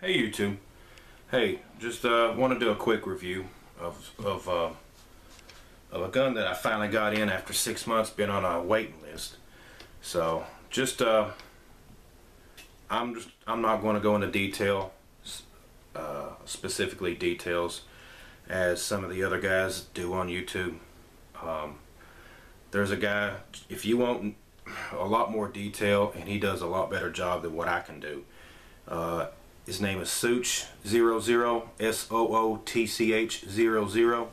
Hey YouTube. Hey, just want to do a quick review of a gun that I finally got in after 6 months, been on a waiting list. So just I'm not going to go into detail, specifically details, as some of the other guys do on YouTube. There's a guy, if you want a lot more detail, and he does a lot better job than what I can do. His name is Sootch00, SOOTCH00.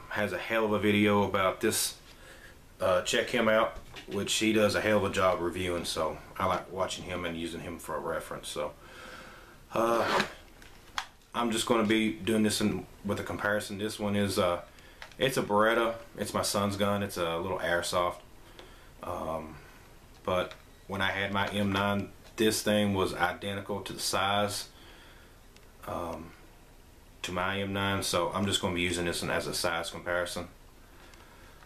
Has a hell of a video about this. Check him out, which he does a hell of a job reviewing, so I like watching him and using him for a reference. So I'm just going to be doing this with a comparison. This one is it's a Beretta. It's my son's gun. It's a little airsoft. But when I had my M9, this thing was identical to the size to my M9, so I'm just going to be using this one as a size comparison.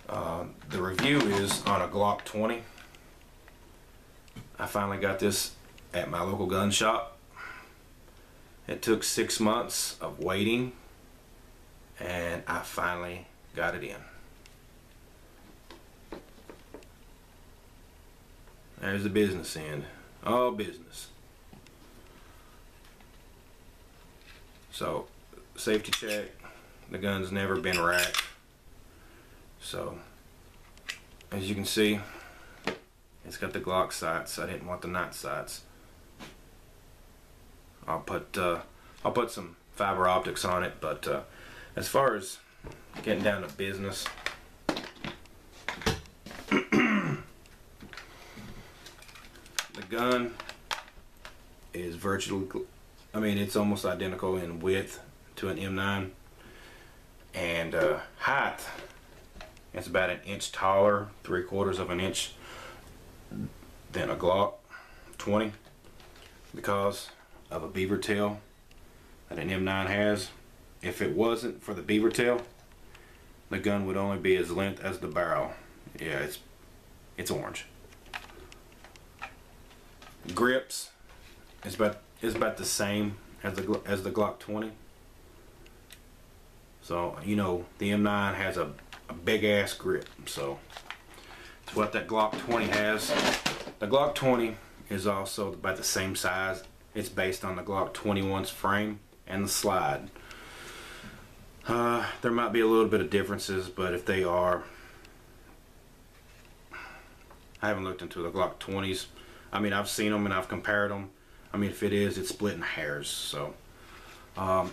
The review is on a Glock 20. I finally got this at my local gun shop. It took 6 months of waiting, and I finally got it in. There's the business end. All business. So, safety check. The gun's never been racked. So, as you can see, it's got the Glock sights. I didn't want the night sights. I'll put some fiber optics on it, but as far as getting down to business, the gun is virtually, it's almost identical in width to an M9, and height, it's about an inch taller, 3/4 of an inch than a Glock 20, because of a beaver tail that an M9 has. If it wasn't for the beaver tail, the gun would only be as length as the barrel. Yeah, it's orange. Grips is about the same as the Glock 20. So you know the M9 has a big ass grip, so it's what that Glock 20 has. The Glock 20 is also about the same size. It's based on the Glock 21's frame and the slide. There might be a little bit of differences, but if they are, I haven't looked into the Glock 20s. I've seen them and I've compared them. If it is, it's splitting hairs. So the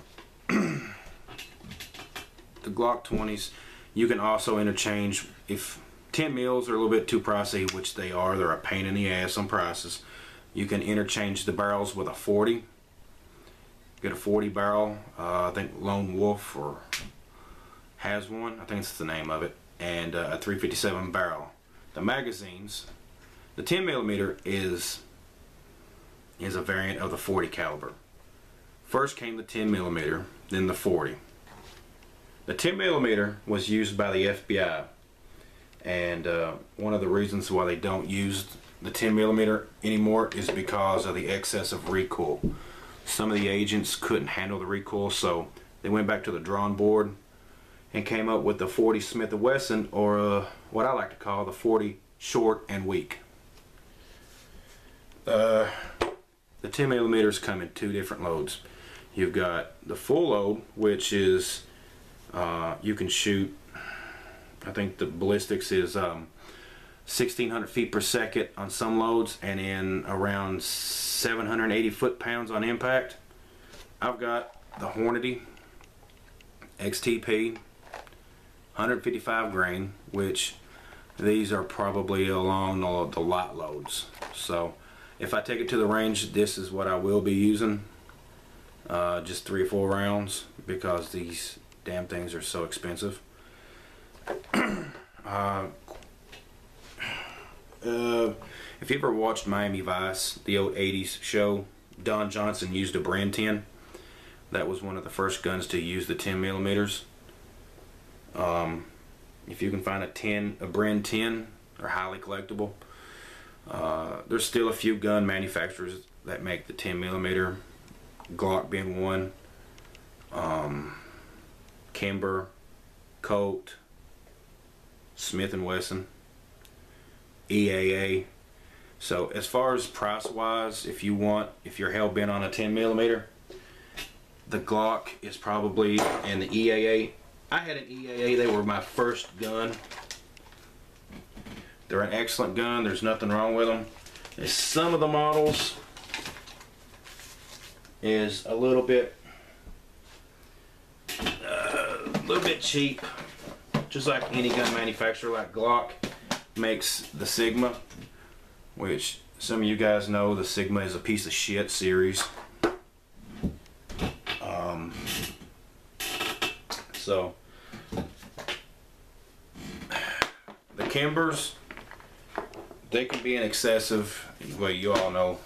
Glock 20s, you can also interchange. If 10 mils are a little bit too pricey, which they are, they're a pain in the ass on prices, you can interchange the barrels with a 40. Get a 40 barrel. I think Lone Wolf has one. I think it's the name of it. And a 357 barrel. The magazines, the 10mm is a variant of the 40 caliber. First came the 10mm, then the 40. The 10mm was used by the FBI, and one of the reasons why they don't use the 10mm anymore is because of the excess of recoil. Some of the agents couldn't handle the recoil, so they went back to the drawing board and came up with the 40 Smith & Wesson, or what I like to call the 40 short and weak. The 10mm come in two different loads. You've got the full load, which is you can shoot, I think the ballistics is 1,600 feet per second on some loads, and in around 780 foot-pounds on impact. I've got the Hornady XTP 155 grain, which these are probably along the lot loads. So if I take it to the range, this is what I will be using. Just 3 or 4 rounds, because these damn things are so expensive. If you ever watched Miami Vice, the old 80s show, Don Johnson used a Brand 10. That was one of the first guns to use the 10mm. If you can find a Brand 10, they're highly collectible. There's still a few gun manufacturers that make the 10mm, Glock being one, Kimber, Colt, Smith & Wesson, EAA. So as far as price wise, if you're hell bent on a 10mm, the Glock is probably, and the EAA. I had an EAA, they were my first gun. They're an excellent gun, there's nothing wrong with them. And some of the models is a little bit cheap, just like any gun manufacturer. Like Glock makes the Sigma, which some of you guys know the Sigma is a piece of shit series. So the Kimbers, they can be an excessive, well, you all know,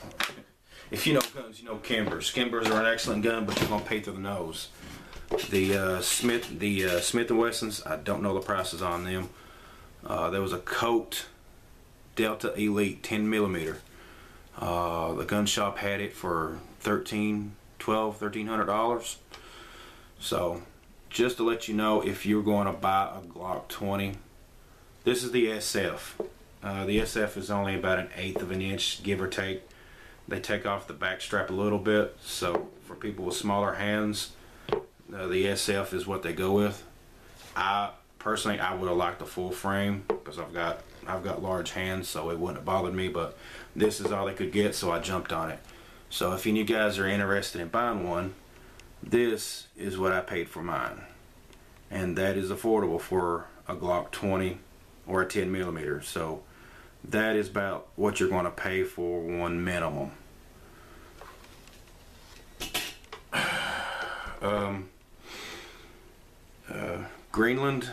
if you know guns, you know Kimbers. Kimbers are an excellent gun, but you're gonna pay through the nose. The Smith & Wessons, I don't know the prices on them. There was a Colt Delta Elite 10mm. The gun shop had it for $1,300. So just to let you know, if you're going to buy a Glock 20, this is the SF. The SF is only about 1/8 of an inch, give or take. They take off the back strap a little bit, so for people with smaller hands, the SF is what they go with. Personally, I would have liked the full frame because I've got large hands, so it wouldn't have bothered me. But this is all they could get, so I jumped on it. So if any of you guys are interested in buying one, this is what I paid for mine, and that is affordable for a Glock 20 or a 10mm. So that is about what you're going to pay for one minimum. Greenland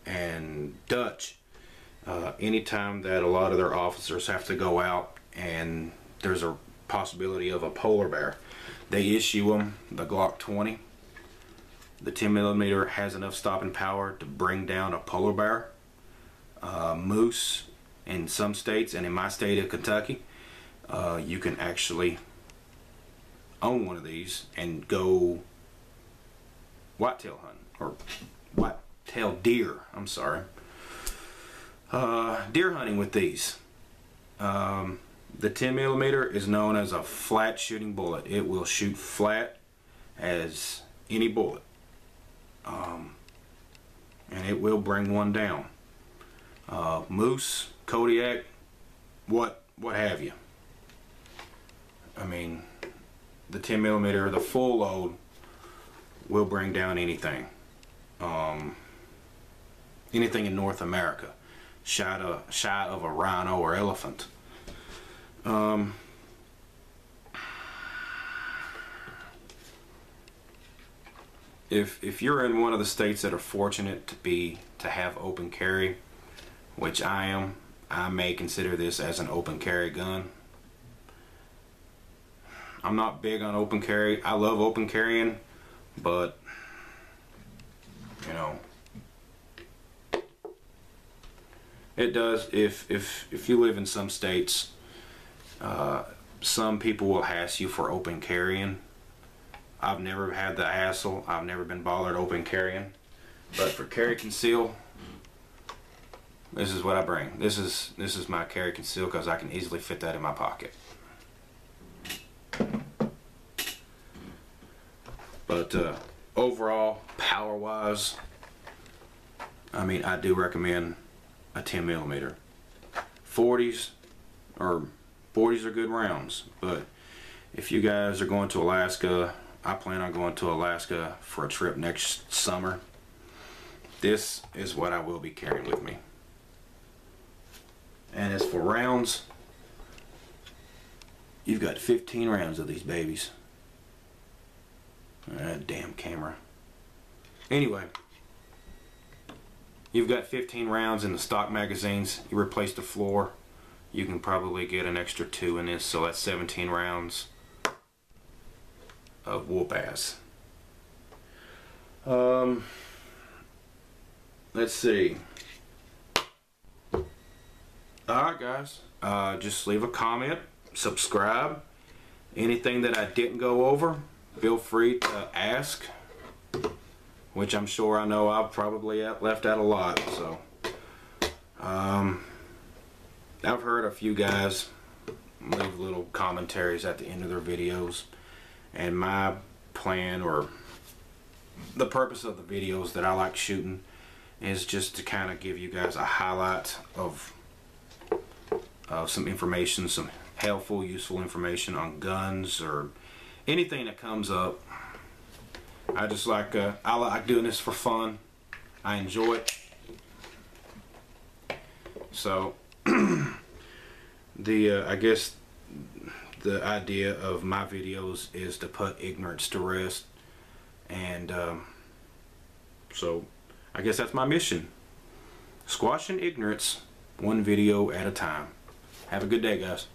and Dutch, anytime that a lot of their officers have to go out and there's a possibility of a polar bear, they issue them the Glock 20. The 10mm has enough stopping power to bring down a polar bear, moose in some states, and in my state of Kentucky, you can actually own one of these and go whitetail hunting, or whitetail deer, I'm sorry, deer hunting with these. The 10mm is known as a flat shooting bullet. It will shoot flat as any bullet, and it will bring one down. Moose, Kodiak, what have you. I mean, the 10mm, the full load, will bring down anything. Anything in North America, shy of a rhino or elephant. If you're in one of the states that are fortunate to have open carry, which I am, I may consider this as an open carry gun. I'm not big on open carry. I love open carrying, but you know, it does, if you live in some states, some people will hassle you for open carrying. I've never had the hassle. I've never been bothered open carrying. But for carry conceal, this is what I bring. This is my carry conceal, because I can easily fit that in my pocket. But overall, power wise, I mean, I do recommend a 10mm. 40s are good rounds, but if you guys are going to Alaska, I plan on going to Alaska for a trip next summer. This is what I will be carrying with me. And as for rounds, you've got 15 rounds of these babies. Damn camera. Anyway, you've got 15 rounds in the stock magazines. You replace the floor, you can probably get an extra 2 in this, so that's 17 rounds of whoop ass. Let's see. Alright guys, just leave a comment, subscribe. Anything that I didn't go over, feel free to ask, which I'm sure I know I've probably left out a lot. So I've heard a few guys leave little commentaries at the end of their videos, and my plan, or the purpose of the videos that I like shooting, is just to kind of give you guys a highlight of some information, some helpful, useful information on guns or anything that comes up. I just like I like doing this for fun. I enjoy it. So I guess the idea of my videos is to put ignorance to rest, and so I guess that's my mission: squashing ignorance one video at a time. Have a good day, guys.